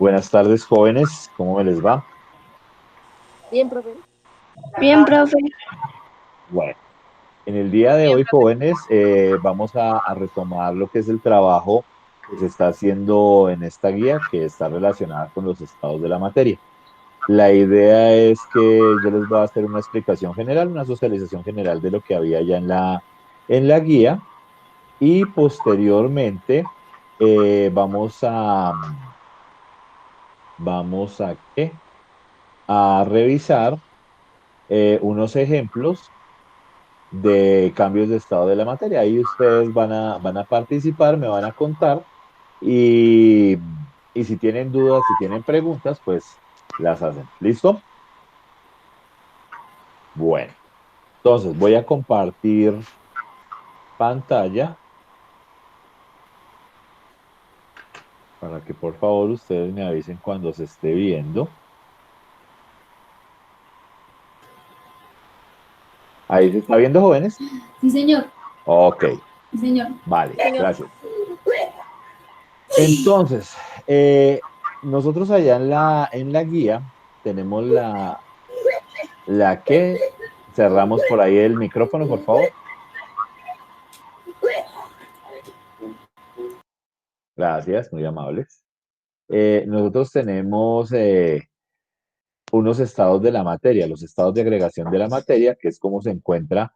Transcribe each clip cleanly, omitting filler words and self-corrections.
Buenas tardes, jóvenes. ¿Cómo me les va? Bien, profe. Bien, profe. Bueno, en el día de Bien, hoy, profe. jóvenes, vamos a retomar lo que es el trabajo que se está haciendo en esta guía que está relacionada con los estados de la materia. La idea es que yo les voy a hacer una explicación general, una socialización general de lo que había ya en la guía y posteriormente vamos a, ¿qué? A revisar unos ejemplos de cambios de estado de la materia. Ahí ustedes van a participar, me van a contar y, y si tienen dudas, si tienen preguntas, pues las hacen. ¿Listo? Bueno, entonces voy a compartir pantalla para que por favor ustedes me avisen cuando se esté viendo. Ahí se está viendo, jóvenes. Sí, señor. Ok, Sí, señor. vale, Señor. gracias. Entonces, nosotros allá en la guía tenemos la que cerramos por ahí el micrófono, por favor. Gracias, muy amables. Nosotros tenemos unos estados de la materia, los estados de agregación de la materia, que es cómo se encuentra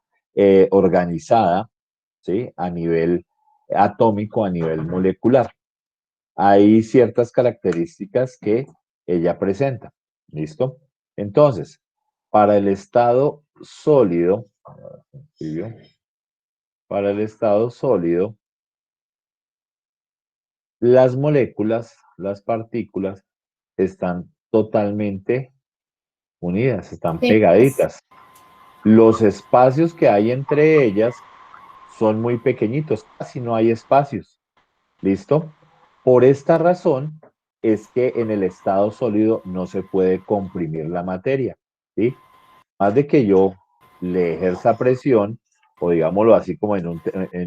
organizada, ¿sí? A nivel atómico, a nivel molecular. Hay ciertas características que ella presenta. ¿Listo? Entonces, para el estado sólido, para el estado sólido, las moléculas, las partículas, están totalmente unidas, están Pegas. pegaditas. Los espacios que hay entre ellas son muy pequeñitos, casi no hay espacios. ¿Listo? Por esta razón es que en el estado sólido no se puede comprimir la materia, ¿sí? Más de que yo le ejerza presión, o digámoslo así como en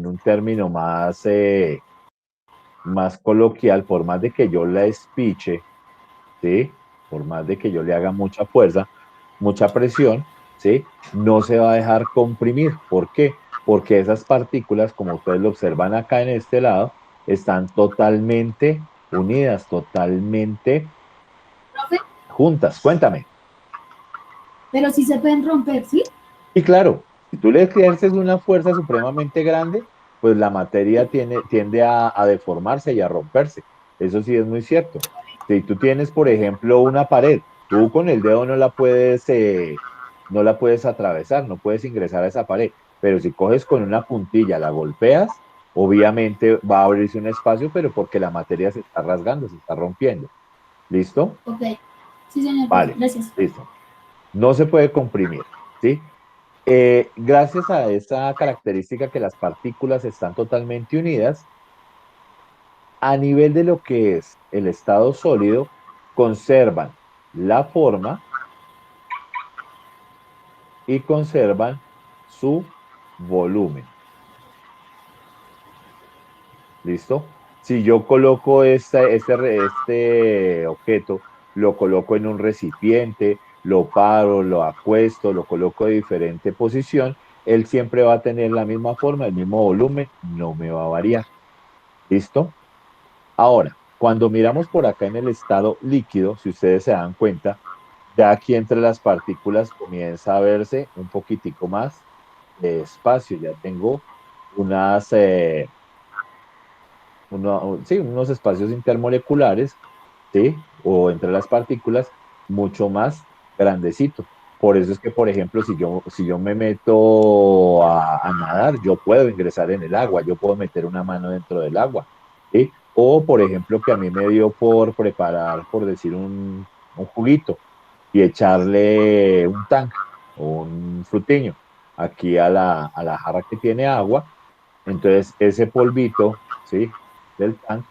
un término más coloquial, por más de que yo la espiche, ¿sí? Por más de que yo le haga mucha fuerza, mucha presión, ¿sí? No se va a dejar comprimir. ¿Por qué? Porque esas partículas, como ustedes lo observan acá en este lado, están totalmente unidas, totalmente Profe, juntas. Cuéntame. pero sí se pueden romper, ¿sí? Y claro, si tú le ejerces una fuerza supremamente grande, pues la materia tiende a deformarse y a romperse. Eso sí es muy cierto. Si tú tienes, por ejemplo, una pared, tú con el dedo no la puedes atravesar, no puedes ingresar a esa pared, pero si coges con una puntilla, la golpeas, obviamente va a abrirse un espacio, pero porque la materia se está rasgando, se está rompiendo. ¿Listo? Ok. Sí, señor, profe. Vale, Gracias. listo. No se puede comprimir, ¿sí? Gracias a esa característica que las partículas están totalmente unidas, a nivel de lo que es el estado sólido, conservan la forma y conservan su volumen. ¿Listo? Si yo coloco este objeto, lo coloco en un recipiente, lo paro, lo acuesto, lo coloco de diferente posición, él siempre va a tener la misma forma, el mismo volumen, no me va a variar. ¿Listo? Ahora, cuando miramos por acá en el estado líquido, si ustedes se dan cuenta, ya aquí entre las partículas comienza a verse un poquitico más de espacio. Ya tengo sí, unos espacios intermoleculares, ¿sí? O entre las partículas, mucho más grandecitos. Por eso es que, por ejemplo, si yo me meto a nadar, yo puedo ingresar en el agua, yo puedo meter una mano dentro del agua, ¿sí? O, por ejemplo, que a mí me dio por preparar, por decir, un juguito y echarle un tank o un frutiño aquí a la jarra que tiene agua. Entonces, ese polvito, ¿sí? Del tank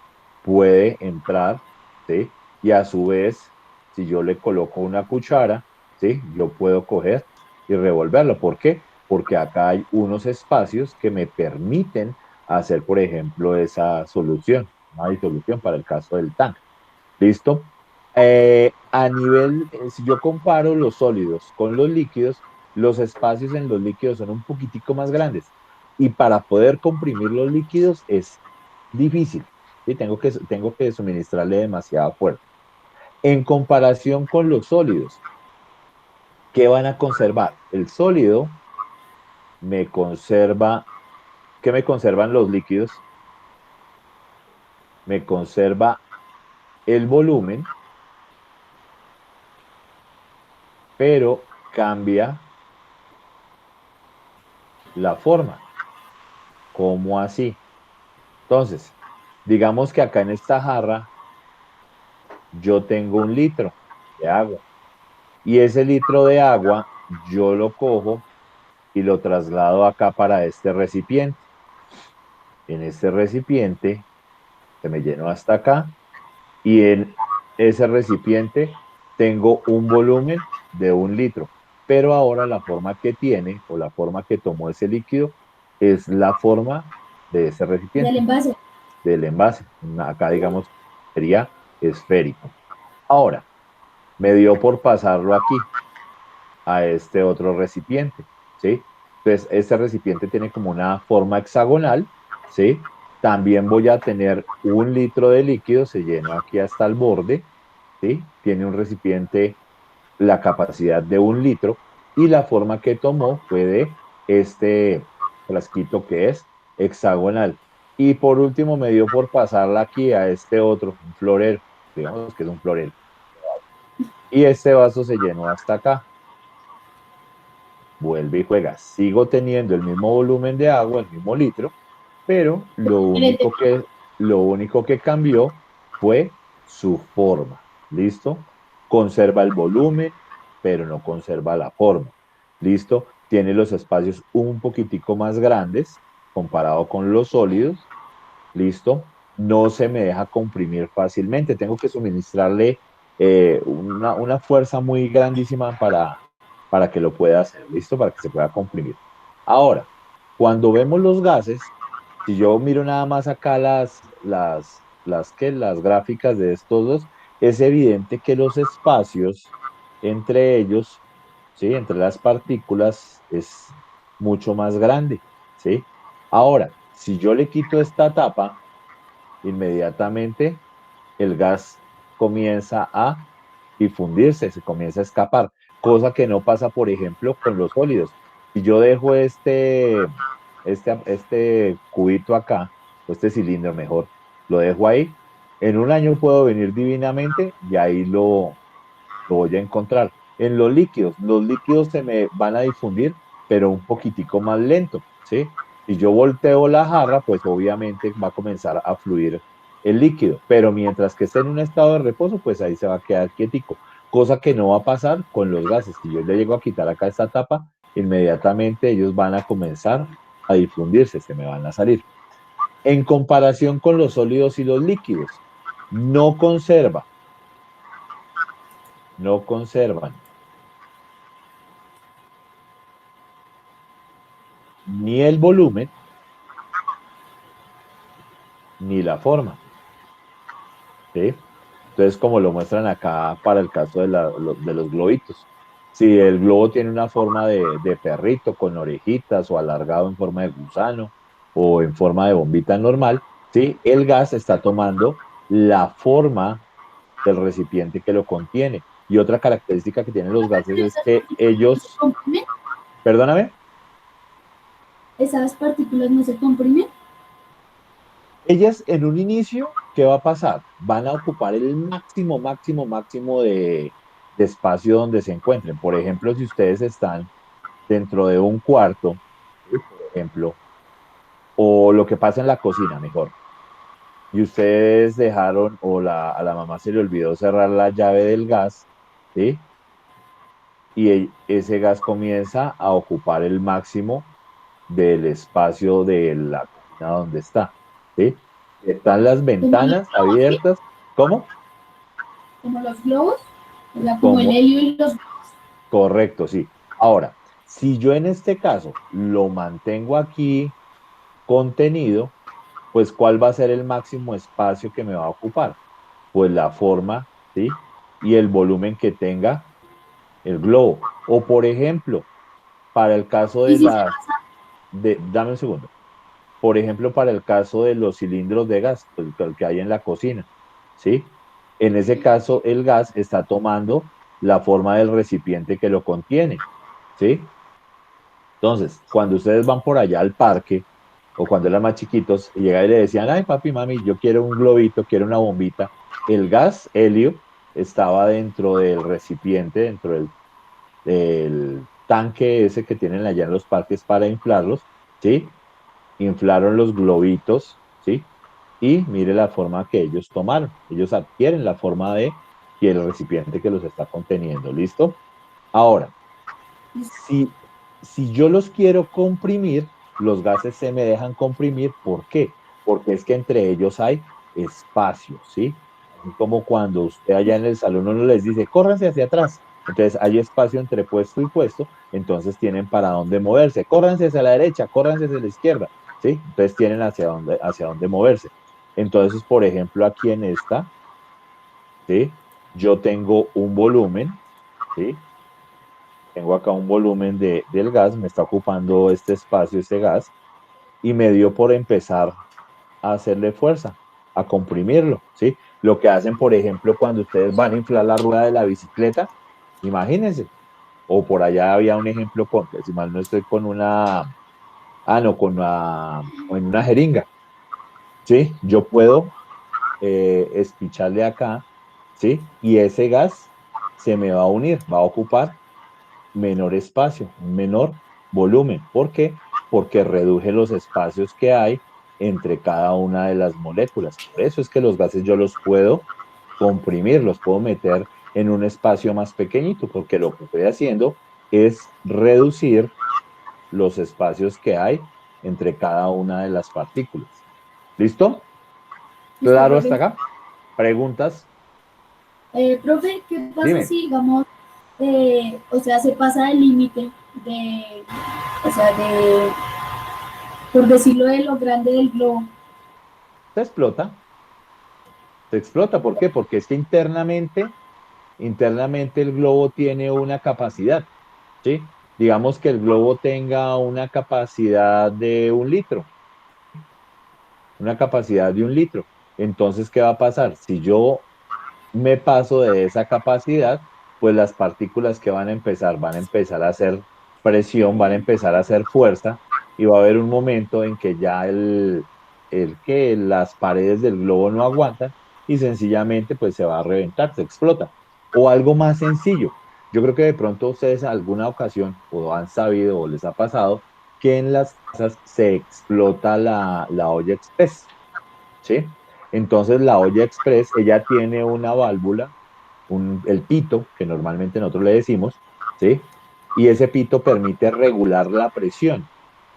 puede entrar, ¿sí? Y a su vez, si yo le coloco una cuchara, ¿sí? Yo puedo coger y revolverlo. ¿Por qué? Porque acá hay unos espacios que me permiten hacer, por ejemplo, esa solución, una disolución para el caso del tank. ¿Listo? A nivel, si yo comparo los sólidos con los líquidos, los espacios en los líquidos son un poquitico más grandes. Y para poder comprimir los líquidos es difícil. ¿Sí? Tengo que suministrarle demasiada fuerza. En comparación con los sólidos, ¿qué van a conservar? El sólido me conserva, ¿qué me conservan los líquidos? Me conserva el volumen, pero cambia la forma. ¿Cómo así? Entonces, digamos que acá en esta jarra yo tengo 1 litro de agua y ese litro de agua yo lo cojo y lo traslado acá para este recipiente. En este recipiente se me llenó hasta acá y en ese recipiente tengo un volumen de 1 litro, pero ahora la forma que tiene o la forma que tomó ese líquido es la forma de ese Del recipiente, envase. del envase. Acá, digamos, sería esférico. Ahora, me dio por pasarlo aquí, a este otro recipiente, ¿sí? Entonces, este recipiente tiene como una forma hexagonal, ¿sí? También voy a tener 1 litro de líquido, se llenó aquí hasta el borde, ¿sí? Tiene un recipiente, la capacidad de 1 litro, y la forma que tomó fue de este frasquito que es hexagonal. Y por último me dio por pasarla aquí a este otro, un florero, digamos que es un florero. Y este vaso se llenó hasta acá, vuelve y juega. Sigo teniendo el mismo volumen de agua, el mismo litro, pero Diferente. lo único que cambió fue su forma. ¿Listo? Conserva el volumen, pero no conserva la forma. ¿Listo? Tiene los espacios un poquitico más grandes comparado con los sólidos. ¿Listo? No se me deja comprimir fácilmente. Tengo que suministrarle una fuerza muy grandísima para que lo pueda hacer, ¿listo? Para que se pueda comprimir. Ahora, cuando vemos los gases, si yo miro nada más acá las gráficas de estos dos, es evidente que los espacios entre ellos, ¿sí? Entre las partículas es mucho más grande, ¿sí? Ahora, si yo le quito esta tapa, inmediatamente el gas comienza a difundirse, se comienza a escapar, cosa que no pasa, por ejemplo, con los sólidos. Si yo dejo este cubito acá, o este cilindro mejor, lo dejo ahí, en un año puedo venir divinamente y ahí lo voy a encontrar. En los líquidos se me van a difundir, pero un poquitico más lento, ¿sí? Si yo volteo la jarra, pues obviamente va a comenzar a fluir el líquido, pero mientras que esté en un estado de reposo, pues ahí se va a quedar quietico, cosa que no va a pasar con los gases. Si yo le llego a quitar acá esta tapa, inmediatamente ellos van a comenzar a difundirse, se me van a salir. En comparación con los sólidos y los líquidos, no conserva, no conservan ni el volumen ni la forma, ¿sí? Entonces, como lo muestran acá para el caso de los globitos. Si el globo tiene una forma de perrito con orejitas o alargado en forma de gusano o en forma de bombita normal, ¿sí? El gas está tomando la forma del recipiente que lo contiene. Y otra característica que tienen los gases es que ¿Se ellos, comprimen? perdóname, ¿Esas partículas no se comprimen? ellas en un inicio, ¿qué va a pasar? Van a ocupar el máximo, máximo, máximo de espacio donde se encuentren. Por ejemplo, si ustedes están dentro de un cuarto, ¿sí? Por ejemplo, o lo que pasa en la cocina, mejor, y ustedes dejaron o a la mamá se le olvidó cerrar la llave del gas, ¿sí? Y ese gas comienza a ocupar el máximo del espacio de la cocina donde está, ¿sí? Están las Como los ventanas globos, ¿sí? abiertas. ¿Cómo? Como los globos, o sea, como el Como, helio y los... correcto, sí. Ahora, si yo en este caso lo mantengo aquí contenido, pues ¿cuál va a ser el máximo espacio que me va a ocupar? Pues la forma, ¿sí? y el volumen que tenga el globo. O por ejemplo, para el caso Y de si se las, dame un segundo, por ejemplo, para el caso de los cilindros de gas, pues, el que hay en la cocina, ¿sí? En ese caso, el gas está tomando la forma del recipiente que lo contiene, ¿sí? Entonces, cuando ustedes van por allá al parque, o cuando eran más chiquitos, y llegan y le decían, ay, papi, mami, yo quiero un globito, quiero una bombita, el gas helio estaba dentro del recipiente, dentro del tanque ese que tienen allá en los parques para inflarlos, ¿sí? Inflaron los globitos, ¿sí? Y mire la forma que ellos tomaron. Ellos adquieren la forma de y el recipiente que los está conteniendo, ¿listo? Ahora, si, si yo los quiero comprimir, los gases se me dejan comprimir. ¿Por qué? Porque es que entre ellos hay espacio, ¿sí? Como cuando usted allá en el salón uno les dice, córranse hacia atrás. Entonces hay espacio entre puesto y puesto, entonces tienen para dónde moverse. Córranse hacia la derecha, córranse hacia la izquierda, ¿sí? Entonces tienen hacia dónde moverse. Entonces, por ejemplo, aquí en esta, ¿sí? Yo tengo un volumen, ¿sí? Tengo acá un volumen del gas, me está ocupando este espacio, este gas, y me dio por empezar a hacerle fuerza, a comprimirlo, ¿sí? Lo que hacen, por ejemplo, cuando ustedes van a inflar la rueda de la bicicleta, imagínense, o por allá había un ejemplo con, que si mal no estoy con una, no, con una, o en una jeringa, ¿sí? Yo puedo espicharle acá, ¿sí? Y ese gas se me va a unir, va a ocupar menor espacio, un menor volumen. ¿Por qué? Porque reduje los espacios que hay entre cada una de las moléculas. Por eso es que los gases yo los puedo comprimir, los puedo meter en un espacio más pequeñito, porque lo que estoy haciendo es reducir los espacios que hay entre cada una de las partículas. ¿Listo? listo, ¿Claro hasta profe. acá? ¿Preguntas? Profe, ¿qué pasa Dime. si, digamos, o sea, se pasa el límite de, o sea, de, por decirlo, de lo grande del globo? Se explota. Se explota. ¿Por qué? Porque es que internamente el globo tiene una capacidad, ¿sí? Digamos que el globo tenga una capacidad de 1 litro, una capacidad de 1 litro. Entonces, ¿qué va a pasar? Si yo me paso de esa capacidad, pues las partículas que van a empezar a hacer presión, van a empezar a hacer fuerza y va a haber un momento en que ya que las paredes del globo no aguantan y sencillamente pues se va a reventar, se explota. O algo más sencillo. Yo creo que de pronto ustedes alguna ocasión o han sabido o les ha pasado que en las casas se explota la olla express, ¿sí? Entonces la olla express, ella tiene una válvula, el pito, que normalmente nosotros le decimos, ¿sí? Y ese pito permite regular la presión,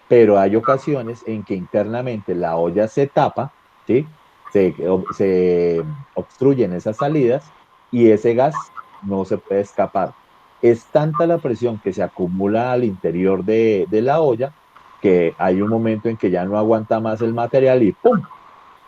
pero hay ocasiones en que internamente la olla se tapa, ¿sí? Se obstruyen esas salidas y ese gas no se puede escapar. Es tanta la presión que se acumula al interior de la olla que hay un momento en que ya no aguanta más el material y ¡pum!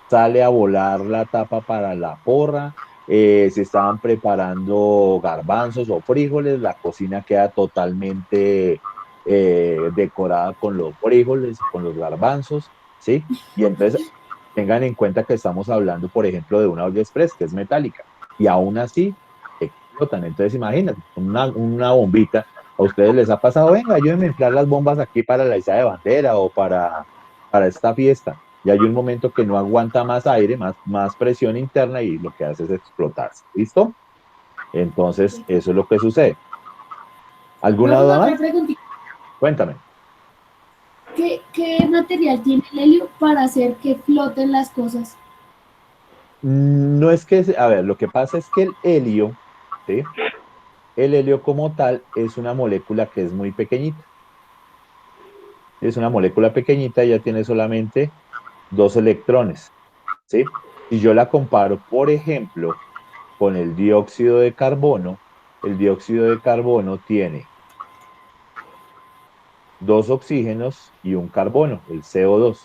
Sale a volar la tapa para la porra, se estaban preparando garbanzos o frijoles, la cocina queda totalmente decorada con los frijoles, con los garbanzos, ¿sí? Y entonces tengan en cuenta que estamos hablando, por ejemplo, de una olla express que es metálica y aún así explotan. Entonces imagínate, una bombita, a ustedes les ha pasado, venga, ayúdenme a inflar las bombas aquí para la izada de bandera o para esta fiesta y hay un momento que no aguanta más aire, más presión interna y lo que hace es explotarse. ¿Listo? Entonces, eso es lo que sucede. ¿Alguna Profe, duda otra más? preguntita. Cuéntame. ¿Qué material tiene el helio para hacer que floten las cosas? No es que, a ver, lo que pasa es que el helio, ¿sí? El helio como tal es una molécula que es muy pequeñita. Es una molécula pequeñita, ya tiene solamente 2 electrones, ¿sí? Si yo la comparo, por ejemplo, con el dióxido de carbono tiene 2 oxígenos y un carbono, el CO2,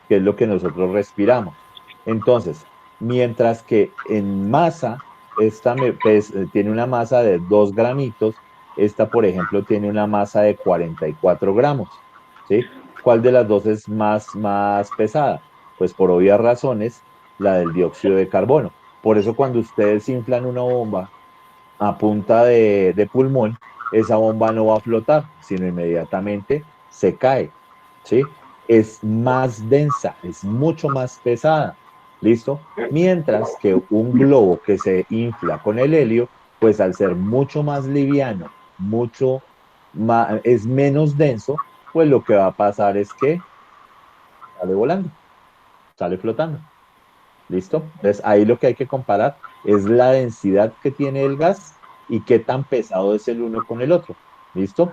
que es lo que nosotros respiramos. Entonces, mientras que en masa esta tiene una masa de 2 gramitos, esta, por ejemplo, tiene una masa de 44 gramos, ¿sí? ¿Cuál de las dos es más pesada? Pues por obvias razones, la del dióxido de carbono. Por eso cuando ustedes inflan una bomba a punta de pulmón, esa bomba no va a flotar, sino inmediatamente se cae, ¿sí? Es más densa, es mucho más pesada, ¿listo? Mientras que un globo que se infla con el helio, pues al ser mucho más liviano, mucho más, es menos denso, pues lo que va a pasar es que sale volando, sale flotando. ¿Listo? Entonces ahí lo que hay que comparar es la densidad que tiene el gas y qué tan pesado es el uno con el otro. ¿Listo?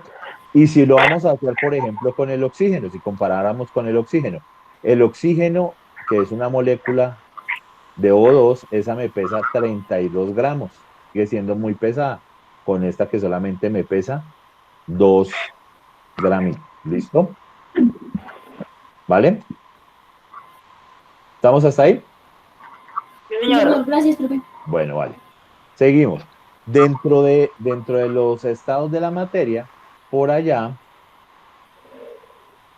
Y si lo vamos a hacer, por ejemplo, con el oxígeno, si comparáramos con el oxígeno, que es una molécula de O2, esa me pesa 32 gramos, sigue siendo muy pesada, con esta que solamente me pesa 2 gramos. ¿Listo? ¿Vale? ¿Estamos hasta ahí? Sí, Sí, señor. señor, gracias, profe. Bueno, vale. Seguimos. Dentro de los estados de la materia, por allá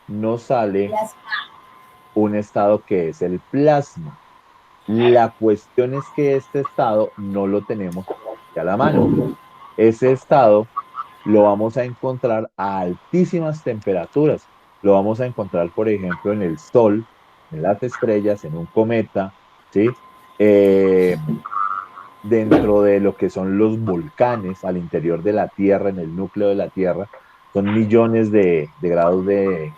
nos sale Gracias. un estado que es el plasma. La cuestión es que este estado no lo tenemos a la mano. Ese estado lo vamos a encontrar a altísimas temperaturas. Lo vamos a encontrar, por ejemplo, en el Sol, en las estrellas, en un cometa, ¿sí? Eh, Dentro de lo que son los volcanes al interior de la Tierra, en el núcleo de la Tierra, son millones de grados de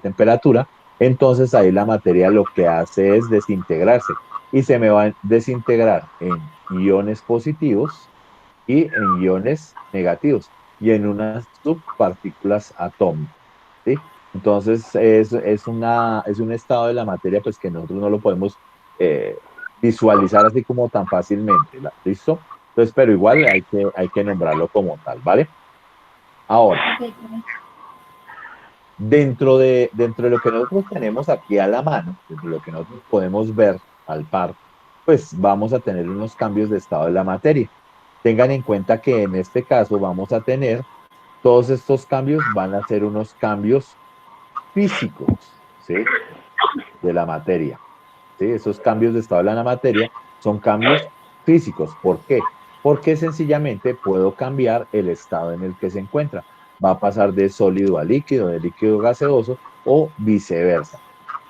temperatura, entonces ahí la materia lo que hace es desintegrarse y se me va a desintegrar en iones positivos y en iones negativos y en unas subpartículas atómicas, ¿sí? Entonces es un estado de la materia pues que nosotros no lo podemos eh, visualizar así como tan fácilmente, ¿listo? Entonces, pero igual hay que nombrarlo como tal, ¿vale? Ahora, Ok, profe. dentro de lo que nosotros tenemos aquí a la mano, dentro de lo que nosotros podemos ver al par, pues vamos a tener unos cambios de estado de la materia. Tengan en cuenta que en este caso vamos a tener, todos estos cambios van a ser unos cambios físicos, ¿sí? De la materia, ¿sí? Esos cambios de estado de la materia son cambios físicos. ¿Por qué? Porque sencillamente puedo cambiar el estado en el que se encuentra. Va a pasar de sólido a líquido, de líquido gaseoso o viceversa.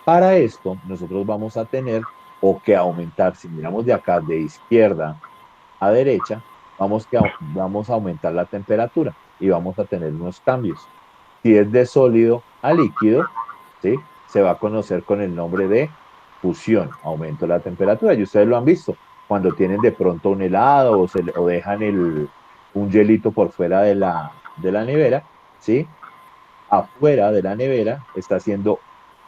Para esto, nosotros vamos a tener o que aumentar, si miramos de acá de izquierda a derecha, vamos a aumentar la temperatura y vamos a tener unos cambios. Si es de sólido a líquido, ¿sí? Se va a conocer con el nombre de fusión, aumento de la temperatura. Y ustedes lo han visto, cuando tienen de pronto un helado o dejan un hielito por fuera de la nevera, ¿sí? Afuera de la nevera está haciendo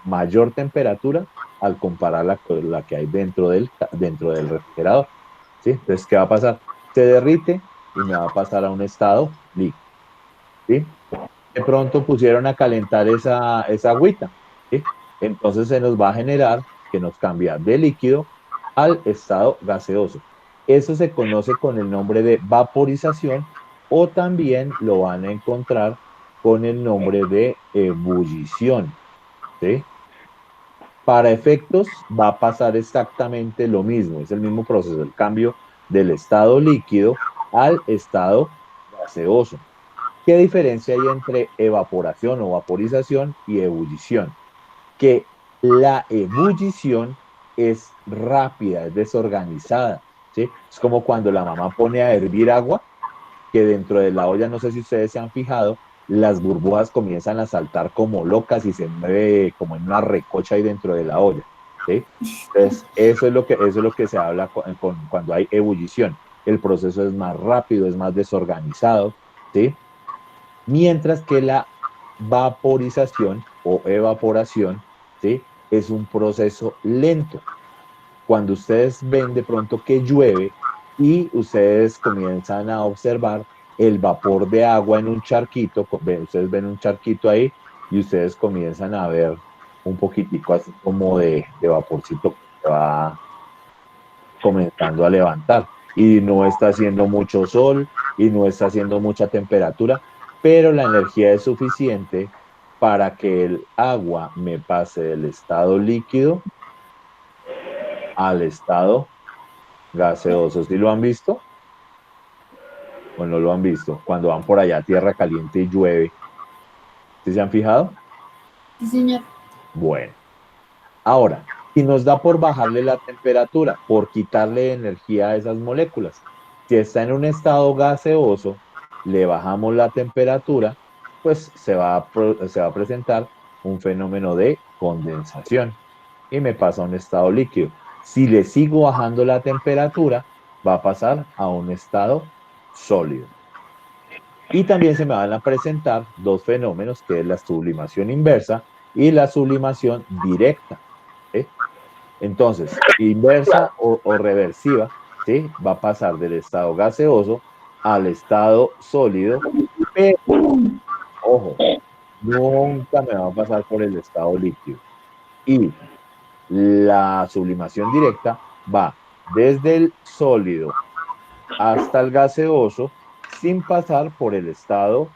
mayor temperatura al compararla con la que hay dentro del refrigerador, ¿sí? Entonces, ¿qué va a pasar? Se derrite y me va a pasar a un estado líquido, ¿sí? De pronto pusieron a calentar esa agüita, ¿sí? Entonces se nos va a generar que nos cambia de líquido al estado gaseoso. Eso se conoce con el nombre de vaporización o también lo van a encontrar con el nombre de ebullición, ¿sí? Para efectos va a pasar exactamente lo mismo, es el mismo proceso, el cambio del estado líquido al estado gaseoso. ¿Qué diferencia hay entre evaporación o vaporización y ebullición? Que la ebullición es rápida, es desorganizada, ¿sí? Es como cuando la mamá pone a hervir agua, que dentro de la olla, no sé si ustedes se han fijado, las burbujas comienzan a saltar como locas y se mueve como en una recocha ahí dentro de la olla, ¿sí? Entonces, eso es lo que se habla cuando hay ebullición. El proceso es más rápido, es más desorganizado, ¿sí? Mientras que la vaporización o evaporación, ¿sí? Es un proceso lento. Cuando ustedes ven de pronto que llueve y ustedes comienzan a observar el vapor de agua en un charquito, ustedes ven un charquito ahí y ustedes comienzan a ver un poquitico así como de vaporcito que se va comenzando a levantar. y no está haciendo mucho sol y no está haciendo mucha temperatura, pero la energía es suficiente para que el agua me pase del estado líquido al estado gaseoso. ¿Sí lo han visto o no lo han visto? Cuando van por allá a tierra caliente y llueve. ¿Sí se han fijado? Sí, señor. Bueno, ahora, si nos da por bajarle la temperatura, por quitarle energía a esas moléculas, si está en un estado gaseoso, le bajamos la temperatura, pues se va a presentar un fenómeno de condensación y me pasa a un estado líquido. Si le sigo bajando la temperatura, va a pasar a un estado sólido. Y también se me van a presentar dos fenómenos, que es la sublimación inversa y la sublimación directa. ¿Sí? Entonces, inversa o reversiva, ¿sí? Va a pasar del estado gaseoso al estado sólido, pero, ojo, nunca me va a pasar por el estado líquido. Y la sublimación directa va desde el sólido hasta el gaseoso sin pasar por el estado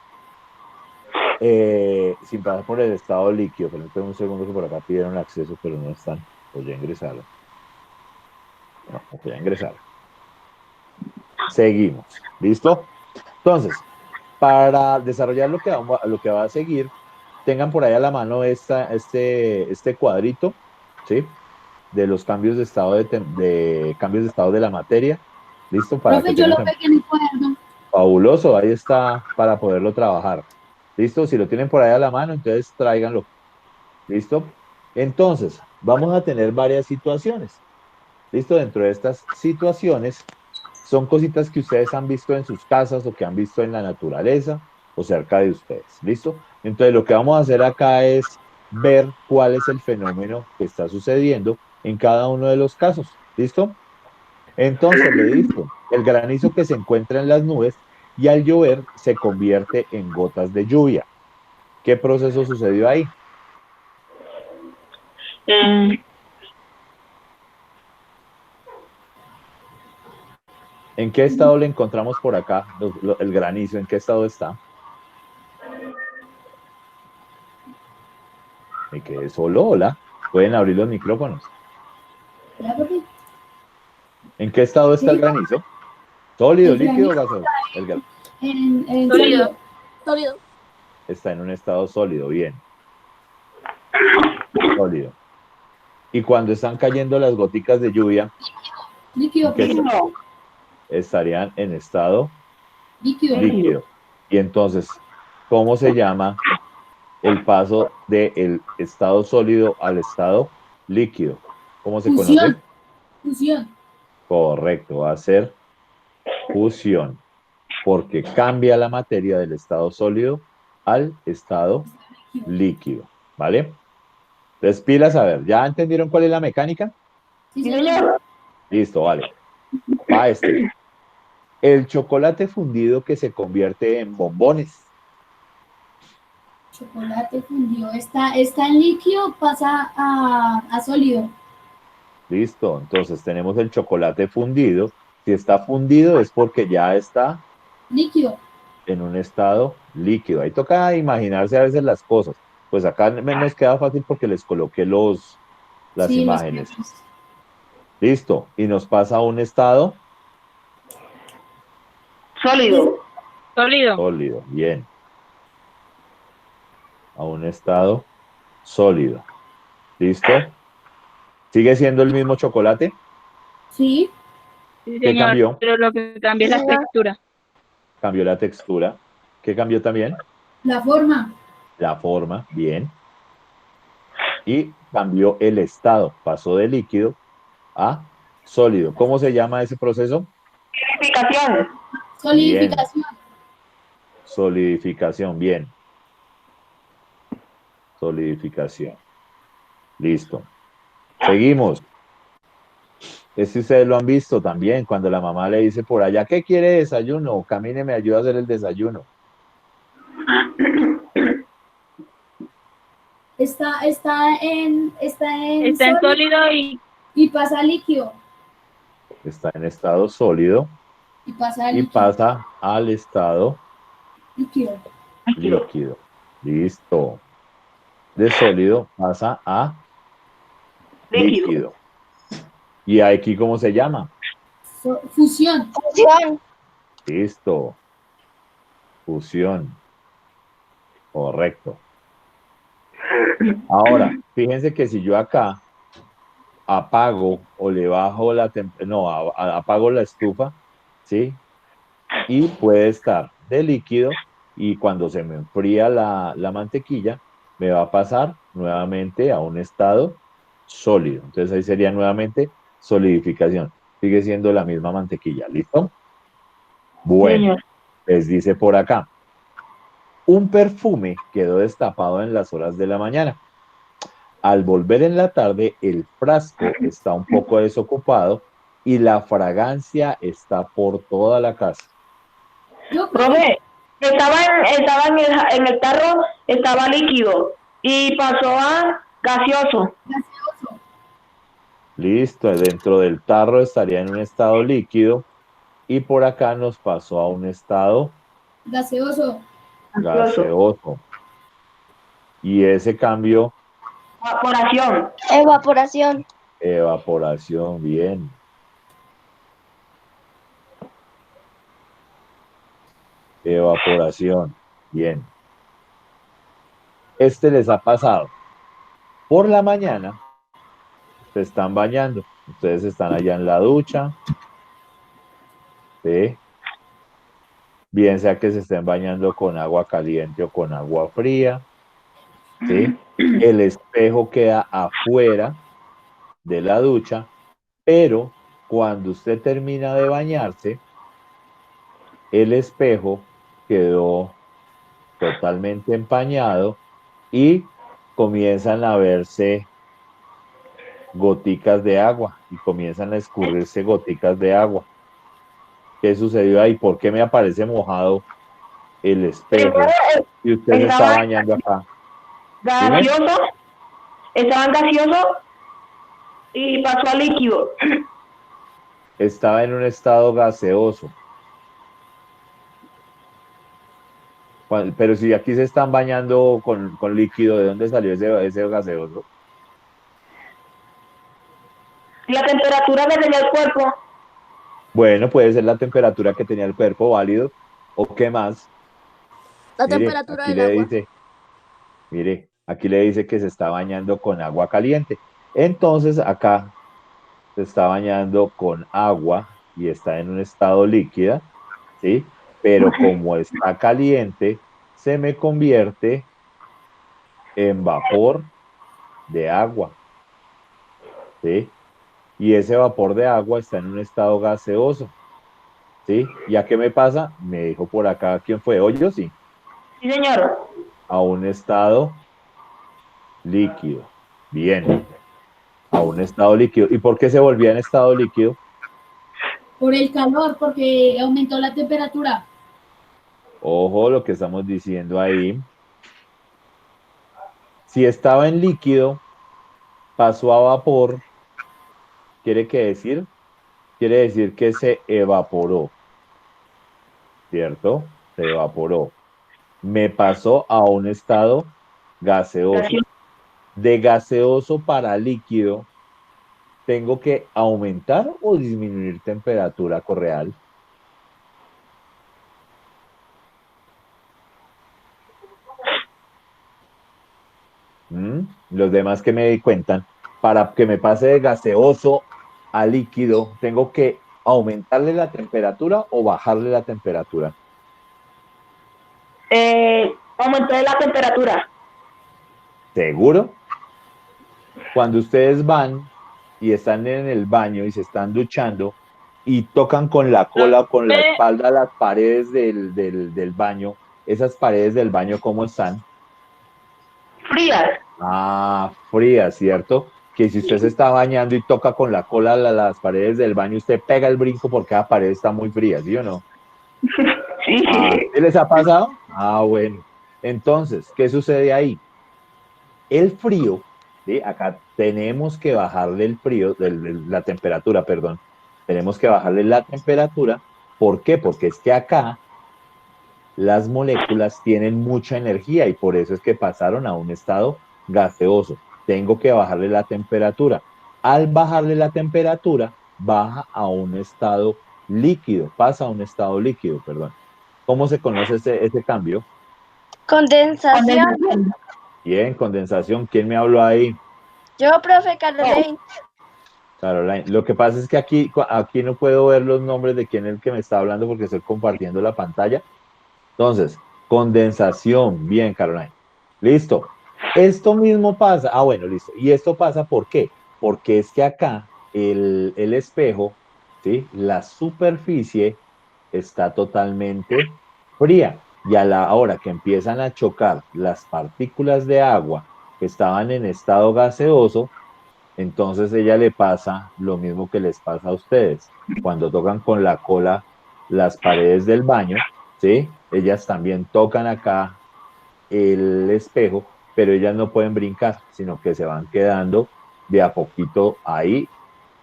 líquido. Permítame un segundo que por acá pidieron acceso, pero no están. Voy a ingresarlo. No, voy a ingresar. Seguimos. ¿Listo? Entonces, para desarrollar lo que va a seguir, tengan por ahí a la mano este cuadrito, ¿sí? De los cambios de estado de cambios de estado de la materia. ¿Listo? Para que Profe, yo lo tengan pegué en el cuaderno. fabuloso, ahí está para poderlo trabajar. ¿Listo? Si lo tienen por ahí a la mano, entonces tráiganlo. ¿Listo? Entonces, vamos a tener varias situaciones. ¿Listo? Dentro de estas situaciones, son cositas que ustedes han visto en sus casas o que han visto en la naturaleza o cerca de ustedes. ¿Listo? Entonces, lo que vamos a hacer acá es ver cuál es el fenómeno que está sucediendo en cada uno de los casos. ¿Listo? Entonces le dijo, el granizo que se encuentra en las nubes y al llover se convierte en gotas de lluvia. ¿Qué proceso sucedió ahí? Eh, ¿En qué estado le encontramos por acá el granizo? ¿En qué estado está? Me quedé solo, hola. Pueden abrir los micrófonos. ¿Ya, profe? ¿En qué estado está el Sí, granizo? ¿Sólido, el líquido o granizo gaseoso? en Sólido. sólido. Sólido. Está en un estado sólido, bien, sólido. Y cuando están cayendo las goticas de lluvia, ¿en Líquido, qué profe. estarían en estado Líquido. líquido? Y entonces, ¿cómo se llama el paso del estado sólido al estado líquido? ¿Cómo se conoce? Fusión. Fusión. Correcto, va a ser fusión, porque cambia la materia del estado sólido al estado Líquido. líquido, ¿vale? Entonces, pilas, a ver, ¿ya entendieron cuál es la mecánica? Sí, señor. Listo, vale. Va este. El chocolate fundido que se convierte en bombones. Chocolate fundido. Está en líquido, pasa a sólido. Listo, entonces tenemos el chocolate fundido. Si está fundido es porque ya está Líquido. en un estado líquido. Ahí toca imaginarse a veces las cosas. Pues acá nos queda fácil porque les coloqué las Sí, los imágenes. ejemplos. Listo, y nos pasa a un estado Sólido. Sólido. sólido. Bien, a un estado sólido. ¿Listo? ¿Sigue siendo el mismo chocolate? Sí. Sí, ¿Qué señor. cambió? Pero lo que cambia es la textura. Cambió la textura. ¿Qué cambió también? La forma. La forma. Bien. Y cambió el estado. Pasó de líquido a sólido. ¿Cómo se llama ese proceso? Explicación. Bien. Solidificación. Solidificación. Bien. Solidificación. Listo. Seguimos. Este ustedes lo han visto también, cuando la mamá le dice por allá, ¿qué quiere desayuno? Camine, me ayuda a hacer el desayuno. Está en Está en sólido sólido y y pasa a líquido. está en estado sólido Y pasa al y líquido. pasa al estado Líquido. líquido. Listo. De sólido pasa a Líquido. líquido. ¿Y aquí cómo se llama? Fusión. Fusión. Listo. Fusión. Correcto. Ahora, fíjense que si yo acá apago o le bajo la no, apago la estufa, ¿sí? Y puede estar de líquido y cuando se me enfría la mantequilla, me va a pasar nuevamente a un estado sólido. Entonces ahí sería nuevamente solidificación. Sigue siendo la misma mantequilla, ¿listo? Bueno, Señor. les dice por acá, un perfume quedó destapado en las horas de la mañana. Al volver en la tarde, el frasco está un poco desocupado y la fragancia está por toda la casa. Yo Profe, estaba en el tarro, estaba líquido y pasó a gaseoso. gaseoso. Listo, dentro del tarro estaría en un estado líquido y por acá nos pasó a un estado Gaseoso. Gaseoso. gaseoso. Y ese cambio, Evaporación. Evaporación. evaporación, bien. Evaporación, bien. Este les ha pasado. Por la mañana se están bañando. Ustedes están allá en la ducha, ¿sí? Bien sea que se estén bañando con agua caliente o con agua fría, ¿sí? El espejo queda afuera de la ducha, pero cuando usted termina de bañarse, el espejo quedó totalmente empañado y comienzan a verse goticas de agua y comienzan a escurrirse goticas de agua. ¿Qué sucedió ahí? ¿Por qué me aparece mojado el Primero espejo y usted se está estaba bañando acá? Dime. gaseoso, estaba en gaseoso y pasó a líquido. Estaba en un estado gaseoso. Pero si aquí se están bañando con líquido, ¿de dónde salió ese gaseoso? La temperatura que tenía el cuerpo. Bueno, puede ser la temperatura que tenía el cuerpo válido. ¿O qué más? La Mire, temperatura del agua. aquí le dice que se está bañando con agua caliente. Entonces, acá se está bañando con agua y está en un estado líquida, ¿sí? Pero como está caliente, se me convierte en vapor de agua, ¿sí? Y ese vapor de agua está en un estado gaseoso, ¿sí? ¿Y a qué me pasa? Me dijo por acá, ¿quién fue? Hoy sí, Sí, señor. a un estado líquido. Bien, a un estado líquido. ¿Y por qué se volvía en estado líquido? Por el calor, porque aumentó la temperatura. Ojo lo que estamos diciendo ahí. Si estaba en líquido, pasó a vapor, ¿quiere que decir? Quiere decir que se evaporó, ¿cierto? Se evaporó. Me pasó a un estado gaseoso. Gaseoso. De gaseoso para líquido, ¿tengo que aumentar o disminuir temperatura correal? ¿Mm? Los demás que me di cuentan, para que me pase de gaseoso a líquido, ¿tengo que aumentarle la temperatura o bajarle la temperatura? Aumenté la temperatura. ¿Seguro? Cuando ustedes van y están en el baño y se están duchando y tocan con la cola o con la espalda las paredes del baño, esas paredes del baño, ¿cómo están? Frías. Ah, frías, ¿cierto? Que si usted se está bañando y toca con la cola las paredes del baño, usted pega el brinco porque la pared está muy fría, ¿sí o no? Sí. Ah, ¿qué les ha pasado? Ah, bueno. Entonces, ¿qué sucede ahí? El frío, ¿sí? Acá tenemos que bajarle el frío, la temperatura, perdón, Tenemos que bajarle la temperatura. ¿Por qué? Porque es que acá las moléculas tienen mucha energía y por eso es que pasaron a un estado gaseoso. Tengo que bajarle la temperatura. Al bajarle la temperatura, baja a un estado líquido, pasa a un estado líquido, perdón. ¿Cómo se conoce ese cambio? Condensación. Bien, condensación. ¿Quién me habló ahí? Yo, profe Caroline. Caroline. Lo que pasa es que aquí no puedo ver los nombres de quién es el que me está hablando porque estoy compartiendo la pantalla. Entonces, condensación. Bien, Caroline. Listo. Esto mismo pasa. Ah, bueno, listo. ¿Y esto pasa por qué? Porque es que acá el espejo, ¿sí? La superficie está totalmente fría. Y a la hora que empiezan a chocar las partículas de agua que estaban en estado gaseoso, entonces ella le pasa lo mismo que les pasa a ustedes. Cuando tocan con la cola las paredes del baño, ¿sí? Ellas también tocan acá el espejo, pero ellas no pueden brincar, sino que se van quedando de a poquito ahí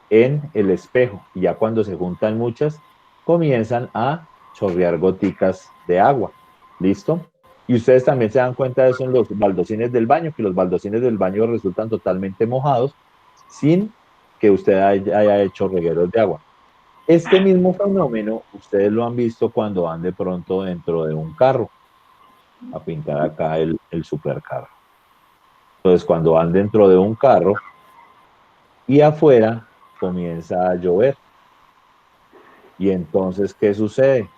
en el espejo. Y ya cuando se juntan muchas, comienzan a chorrear goticas de agua. ¿Listo? Y ustedes también se dan cuenta de eso en los baldosines del baño, que los baldosines del baño resultan totalmente mojados sin que usted haya hecho regueros de agua. Este mismo fenómeno ustedes lo han visto cuando van de pronto dentro de un carro a pintar acá el supercarro. Entonces, cuando van dentro de un carro y afuera comienza a llover. Y entonces, ¿qué sucede?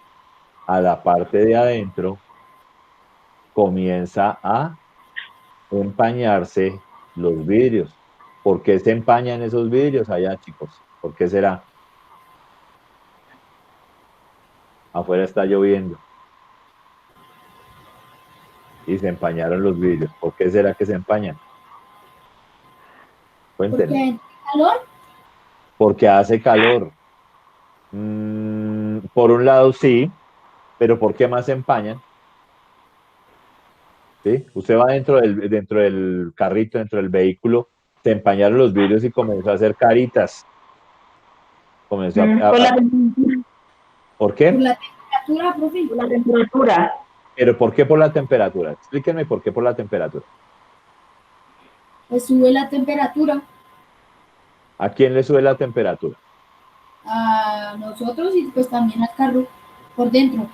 A la parte de adentro comienza a empañarse los vidrios. ¿Por qué se empañan esos vidrios allá, chicos? ¿Por qué será? Afuera está lloviendo y se empañaron los vidrios. ¿Por qué será que se empañan? Cuéntenme. Porque hay calor. Porque hace calor. Por un lado sí, pero ¿por qué más se empañan? ¿Sí? Usted va dentro del carrito, dentro del vehículo, se empañaron los vidrios y comenzó a hacer caritas. Comenzó Por la, ¿Por Por qué? la temperatura, profe. por la temperatura. ¿Pero por qué por la temperatura? Explíquenme por qué por la temperatura. Pues sube la temperatura ¿A quién le sube la temperatura? a nosotros y pues también al carro por dentro.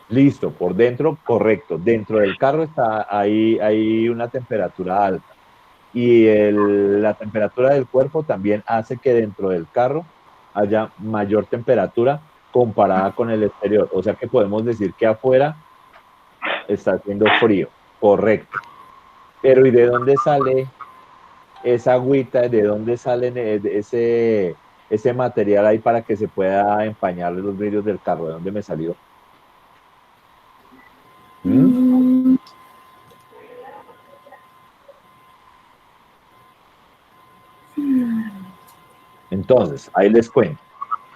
Listo, por dentro, correcto. Dentro del carro está hay una temperatura alta. Y la temperatura del cuerpo también hace que dentro del carro haya mayor temperatura comparada con el exterior. O sea que podemos decir que afuera está haciendo frío, correcto. Pero ¿y de dónde sale esa agüita? ¿De dónde sale ese material ahí para que se pueda empañar los vidrios del carro? ¿De dónde me salió? Mm, Entonces, ahí les cuento.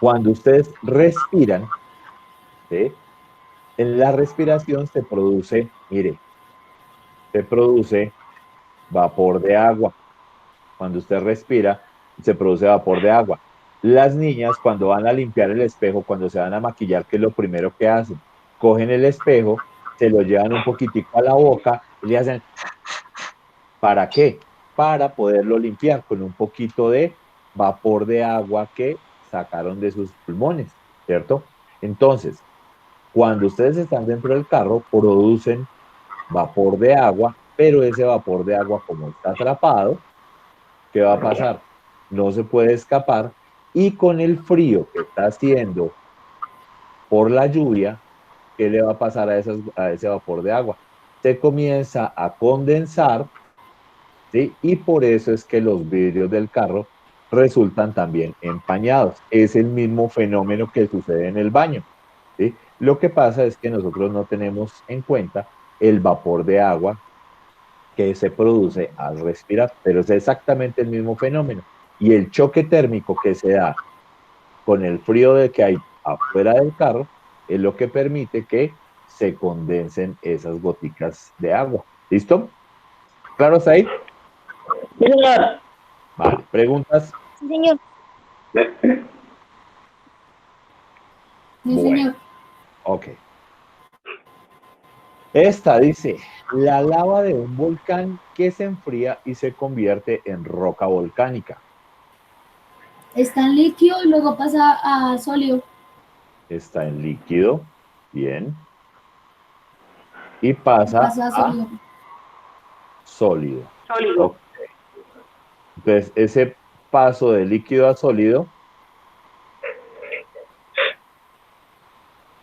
Cuando ustedes respiran, ¿sí? En la respiración se produce, mire, se produce vapor de agua. Cuando usted respira, se produce vapor de agua. Las niñas, cuando van a limpiar el espejo, cuando se van a maquillar, ¿qué es lo primero que hacen? Cogen el espejo, se lo llevan un poquitico a la boca y le hacen, ¿para qué? Para poderlo limpiar con un poquito de vapor de agua que sacaron de sus pulmones, ¿cierto? Entonces, cuando ustedes están dentro del carro, producen vapor de agua, pero ese vapor de agua, como está atrapado, ¿qué va a pasar? No se puede escapar y con el frío que está haciendo por la lluvia, ¿qué le va a pasar a ese vapor de agua? Se comienza a condensar, ¿sí? Y por eso es que los vidrios del carro resultan también empañados. Es el mismo fenómeno que sucede en el baño, ¿sí? Lo que pasa es que nosotros no tenemos en cuenta el vapor de agua que se produce al respirar, pero es exactamente el mismo fenómeno. Y el choque térmico que se da con el frío de que hay afuera del carro es lo que permite que se condensen esas goticas de agua. ¿Listo? ¿Claro hasta ahí? Sí, señor. Vale. ¿Preguntas? Sí, señor. Sí, Bueno, señor. ok. Esta dice, la lava de un volcán que se enfría y se convierte en roca volcánica. Está en líquido y luego pasa a sólido. Está en líquido, bien, y Y pasa pasa a a sólido. sólido. Sólido. Ok. Entonces, ese paso de líquido a sólido,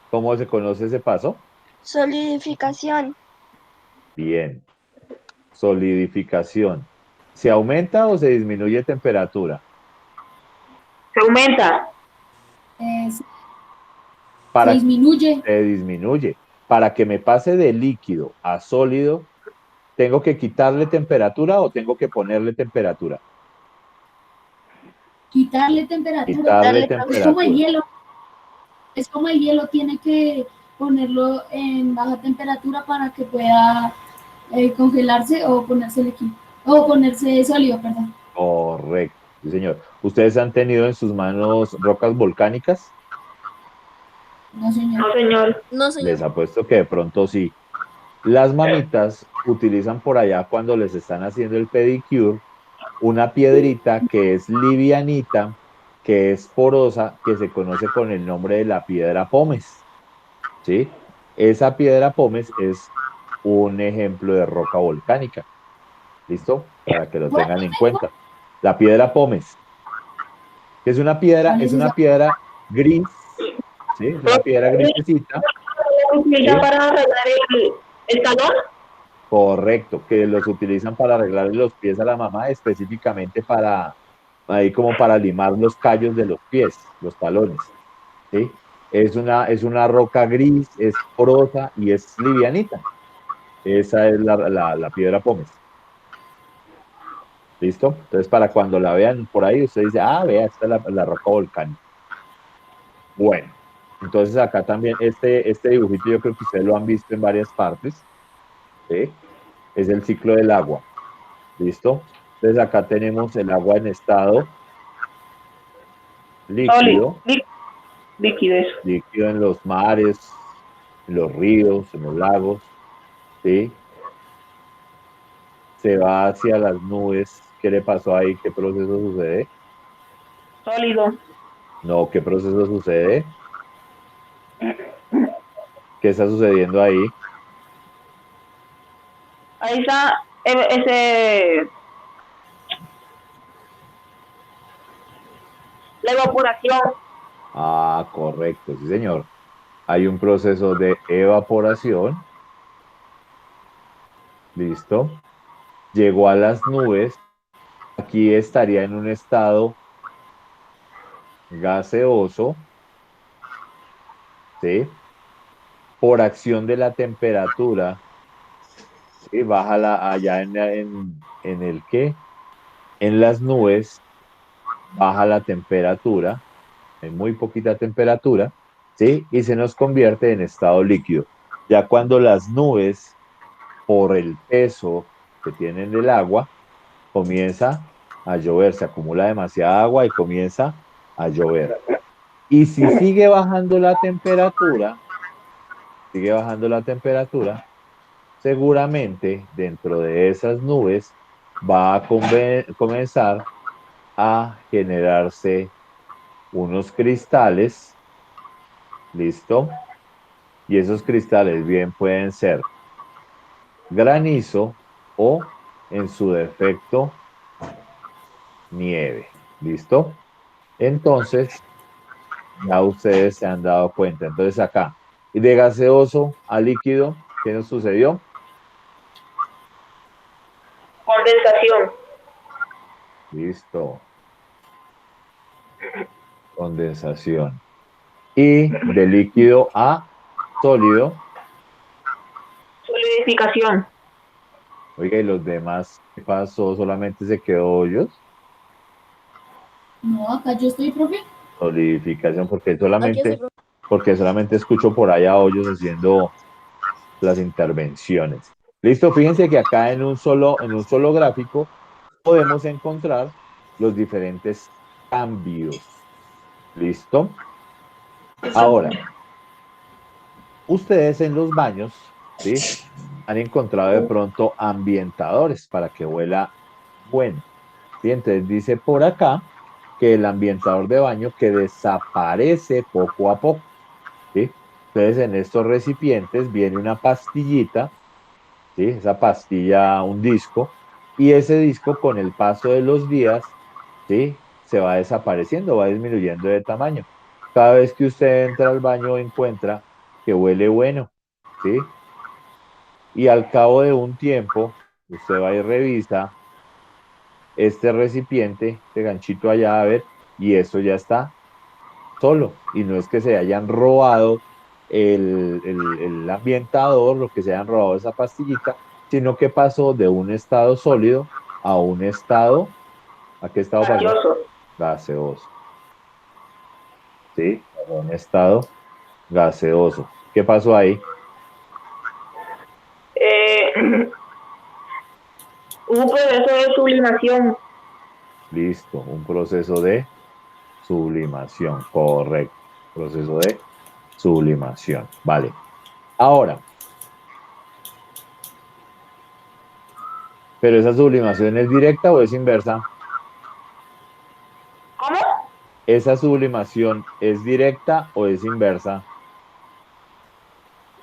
¿cómo se conoce ese paso? Solidificación. Bien, solidificación. ¿Se aumenta o se disminuye temperatura? Se aumenta. Se Para disminuye. Se disminuye. Para que me pase de líquido a sólido, ¿tengo que quitarle temperatura o tengo que ponerle temperatura? Quitarle temperatura. Quitarle Darle Es como el temperatura. hielo. Es como el hielo. Tiene que ponerlo en baja temperatura para que pueda congelarse o ponerse líquido. O ponerse sólido, perdón. Correcto, sí, señor. ¿Ustedes han tenido en sus manos rocas volcánicas? No, señor. No, señor. No, Les señor. apuesto que de pronto sí. Las mamitas utilizan por allá cuando les están haciendo el pedicure una piedrita que es livianita, que es porosa, que se conoce con el nombre de la piedra pómez, ¿sí? Esa piedra pómez es un ejemplo de roca volcánica, ¿listo? Para que lo ¿Cuál? tengan en cuenta. La piedra pómez, que ¿Cuál es es una esa? piedra gris, ¿sí? Es una piedra grisecita, ¿Se utiliza ¿sí? para arreglar el talón? Correcto, que los utilizan para arreglarle los pies a la mamá, específicamente para, ahí como para limar los callos de los pies, los talones, ¿sí? Es una roca gris, es porosa y es livianita. Esa es la piedra pómez. ¿Listo? Entonces, para cuando la vean por ahí, usted dice, ah, vea, esta es la roca volcánica. Bueno, entonces acá también este dibujito yo creo que ustedes lo han visto en varias partes, ¿sí? Es el ciclo del agua. ¿Listo? Entonces acá tenemos el agua en estado Sólido. líquido, Líquido. líquido en los mares, en los ríos, en los lagos, ¿sí? Se va hacia las nubes. ¿Qué le pasó ahí? ¿Qué proceso sucede? Sólido. No, ¿qué proceso sucede? ¿Qué está sucediendo ahí? Ahí está ese, la evaporación. Ah, correcto, sí, señor. Hay un proceso de evaporación, ¿listo? Llegó a las nubes. Aquí estaría en un estado gaseoso, ¿sí? Por acción de la temperatura, ¿sí? Baja allá en el qué, en las nubes, baja la temperatura, hay muy poquita temperatura, ¿sí? Y se nos convierte en estado líquido. Ya cuando las nubes, por el peso que tienen del agua, comienza a llover, se acumula demasiada agua y comienza a llover. Y si sigue bajando la temperatura, seguramente dentro de esas nubes va a comenzar a generarse unos cristales, ¿listo? Y esos cristales bien pueden ser granizo o, en su defecto, nieve, ¿listo? Entonces, ya ustedes se han dado cuenta. Entonces acá, y de gaseoso a líquido, ¿qué nos sucedió? Condensación. Listo, condensación. Y de líquido a sólido. Solidificación. Oiga, ¿y los demás qué pasó? ¿Solamente se quedó hoyos? No, acá yo estoy, profe. Solidificación, Aquí estoy, profe. porque solamente escucho por allá hoyos haciendo las intervenciones. Listo, fíjense que acá en un solo gráfico podemos encontrar los diferentes cambios. ¿Listo? Ahora, ustedes en los baños, ¿sí? Han encontrado de pronto ambientadores para que huela bueno. ¿Sí? Entonces dice por acá que el ambientador de baño que desaparece poco a poco. ¿Sí? Entonces en estos recipientes viene una pastillita, ¿sí? Esa pastilla, un disco, y ese disco con el paso de los días, ¿sí? Se va desapareciendo, va disminuyendo de tamaño. Cada vez que usted entra al baño encuentra que huele bueno, ¿sí? Y al cabo de un tiempo, usted va y revisa este recipiente, este ganchito allá, a ver, y eso ya está solo. Y no es que se hayan robado el ambientador, lo que se hayan robado esa pastillita, sino que pasó de un estado sólido a un estado, ¿a qué estado pasó? Gaseoso. Gaseoso. ¿Sí? A un estado gaseoso. ¿Qué pasó ahí? Un proceso de sublimación. Listo, un proceso de sublimación, correcto. Proceso de sublimación, vale. Ahora, ¿pero esa sublimación es directa o es inversa? ¿Cómo? ¿Esa sublimación es directa o es inversa?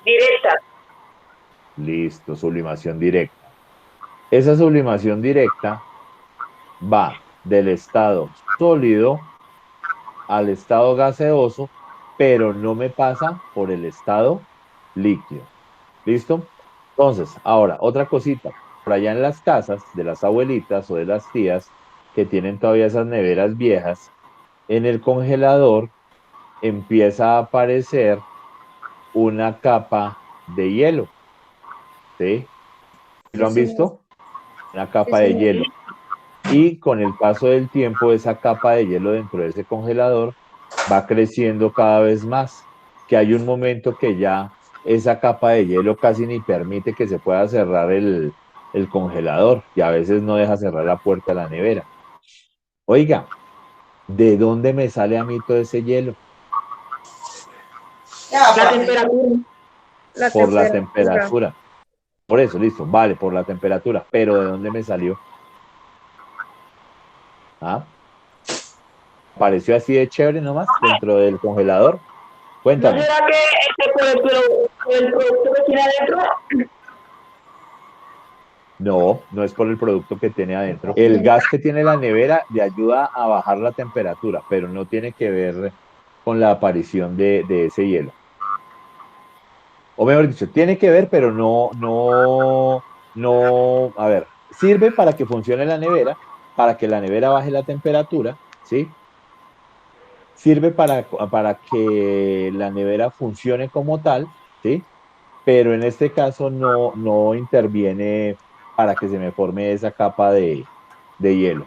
Directa. Listo, sublimación directa. Esa sublimación directa va del estado sólido al estado gaseoso, pero no me pasa por el estado líquido. ¿Listo? Entonces, ahora, otra cosita. Por allá en las casas de las abuelitas o de las tías que tienen todavía esas neveras viejas, en el congelador empieza a aparecer una capa de hielo. ¿Sí? ¿Lo han visto? Una capa de hielo. Y con el paso del tiempo, esa capa de hielo dentro de ese congelador va creciendo cada vez más, que hay un momento que ya esa capa de hielo casi ni permite que se pueda cerrar el congelador y a veces no deja cerrar la puerta de la nevera. Oiga, ¿de dónde me sale a mí todo ese hielo? La temperatura. Por la temperatura. Por eso, listo, vale, por la temperatura. Pero ¿de dónde me salió? ¿Ah? ¿Pareció así de chévere nomás dentro del congelador? ¿No Cuéntame. será que por el producto que tiene adentro? No, no es por el producto que tiene adentro. El gas que tiene la nevera le ayuda a bajar la temperatura, pero no tiene que ver con la aparición de ese hielo. O mejor dicho, tiene que ver, pero no, a ver, sirve para que funcione la nevera, para que la nevera baje la temperatura, ¿sí? Sirve para que la nevera funcione como tal, ¿sí? Pero en este caso no interviene para que se me forme esa capa de hielo.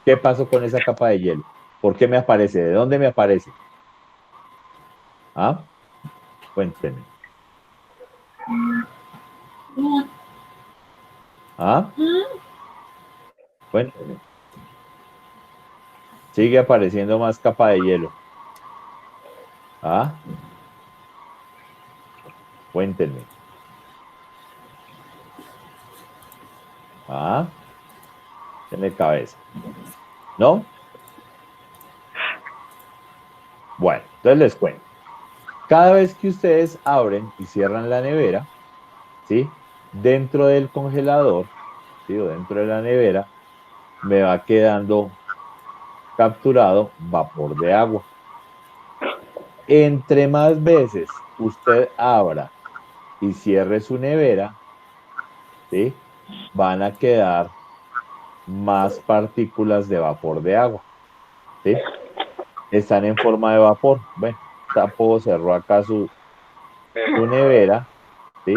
¿Qué pasó con esa capa de hielo? ¿Por qué me aparece? ¿De dónde me aparece? ¿Ah? Cuéntenme. ¿Ah? Cuéntenme. Sigue apareciendo más capa de hielo. ¿Ah? Cuéntenme. ¿Ah? Tiene cabeza. ¿No? Bueno, entonces les cuento. Cada vez que ustedes abren y cierran la nevera, ¿sí? Dentro del congelador, ¿sí? O dentro de la nevera, me va quedando capturado vapor de agua. Entre más veces usted abra y cierre su nevera, ¿sí? Van a quedar más partículas de vapor de agua, ¿sí? Están en forma de vapor. Bueno, tapo, cerró acá su nevera, ¿sí?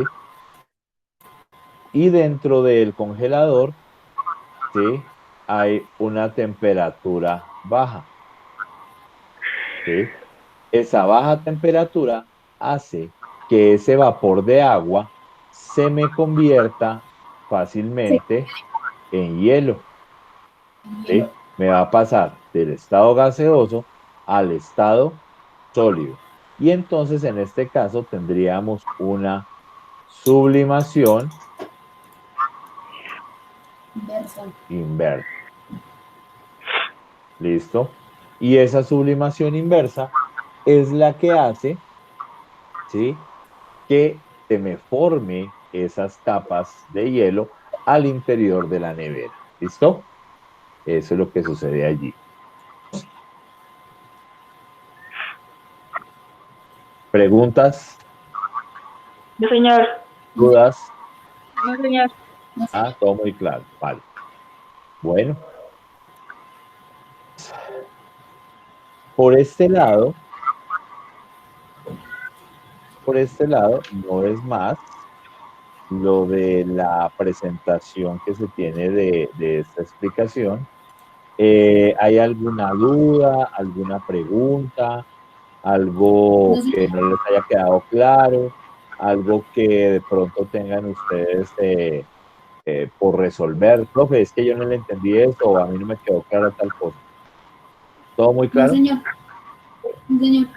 Y dentro del congelador, ¿sí? Hay una temperatura baja, ¿sí? Esa baja temperatura hace que ese vapor de agua se me convierta fácilmente en hielo, ¿sí? Me va a pasar del estado gaseoso al estado sólido. Y entonces en este caso tendríamos una sublimación inversa. ¿Listo? Y esa sublimación inversa es la que hace, ¿sí?, que se me forme esas capas de hielo al interior de la nevera. ¿Listo? Eso es lo que sucede allí. ¿Preguntas? No, señor. ¿Dudas? No, señor. Ah, todo muy claro. Vale. Bueno, por este lado no es más lo de la presentación que se tiene de esta explicación. ¿Hay alguna duda, alguna pregunta, algo No, que señor. no les haya quedado claro, algo que de pronto tengan ustedes por resolver? Profe, es que yo no le entendí esto o a mí no me quedó clara tal cosa. ¿Todo muy No, claro? señor. No, señor.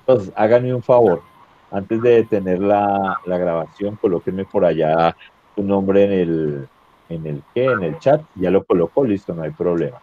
Entonces, háganme un favor. Antes de detener la grabación, colóquenme por allá su nombre en el chat. Ya lo colocó, listo, no hay problema.